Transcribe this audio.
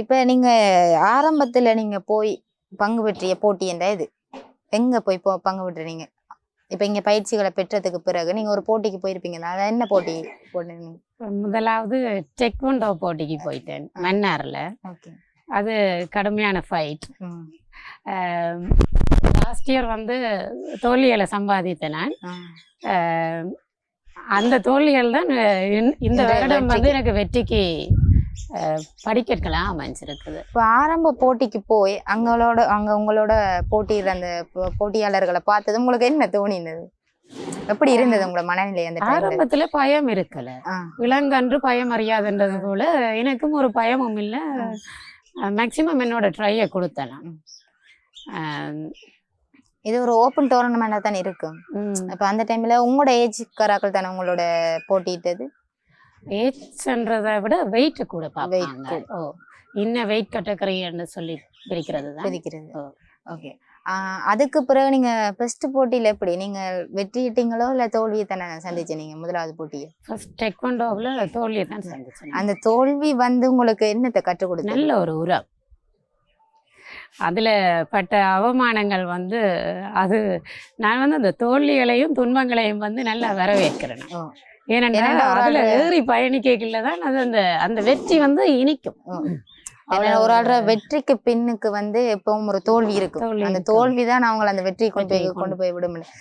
இப்ப நீங்க ஆரம்பத்துல நீங்க போய் பங்கு பெற்றிய போட்டி என்ற இது எங்க போய் பங்கு பெற்றீங்க? இப்ப இங்க பயிற்சிகளை பெற்றதுக்கு பிறகு நீங்க ஒரு போட்டிக்கு போயிருப்பீங்க. அது என்ன போட்டி போட்டீங்க? முதலாவது டெக்வண்டோ போட்டிக்கு போயிட்டேன் மன்னார்ல. அது கடுமையான ஃபைட். லாஸ்ட் இயர் வந்து தோல்விகளை சம்பாதித்தேன் நான். அந்த தோல்விகள் தான் இந்த வருடம் வந்து எனக்கு வெற்றிக்கு படிக்கலாம் அமைஞ்சிருக்குது. இப்போ ஆரம்ப போட்டிக்கு போய் அங்க உங்களோட போட்டியிட அந்த போட்டியாளர்களை பார்த்தது உங்களுக்கு என்ன தோணினது? எப்படி இருந்தது உங்களோட மனநிலை? அந்த ஆரம்பத்துல பயம் இருக்கல, இளங்கன்று பயம் அறியாதுன்றது போல எனக்கும் ஒரு பயமும் இல்லை. மேக்சிமம் என்னோட ட்ரையை கொடுத்தேன். இது ஒரு ஓப்பன் டோர்னமெண்டா தானே இருக்கும். அப்ப அந்த டைம்ல உங்களோட ஏஜ்காராக்கள் தானே உங்களோட போட்டியிட்டது? ஏஜ்ன்றதை விட வெயிட் கூட பார்ப்பாங்க. இன்னும் வெயிட் கேட்டகரின்னு சொல்லி பிரிக்கிறது. ஓகே. அதுக்கு பிறகு நீங்க ஃபர்ஸ்ட் போட்டியில எப்படி நீங்க வெற்றிட்டீங்களோ இல்ல தோல்வியை தானே சந்திச்சீங்க? நீங்க முதலாவது போட்டியை ஃபர்ஸ்ட் டெக்வண்டோவில் தோல்வியை தான் சந்திச்சேன். அந்த தோல்வி வந்து உங்களுக்கு என்னத்தை கற்றுக் கொடுத்தது? நல்ல ஒரு உரம். அதுல பட்ட அவமானங்கள் வந்து அது நான் வந்து அந்த தோல்விகளையும் துன்பங்களையும் வந்து நல்லா வரவேற்கிறேன். ஏனென்றால் அதுல ஏறி பயணிக்கதான் அது அந்த வெற்றி வந்து இனிக்கும். ஒரு ஆள்ற வெற்றிக்கு பின்னுக்கு வந்து எப்பவும் ஒரு தோல்வி இருக்கும். அந்த தோல்விதான் அவங்களை அந்த வெற்றி கொண்டு போய் விட முடியும்.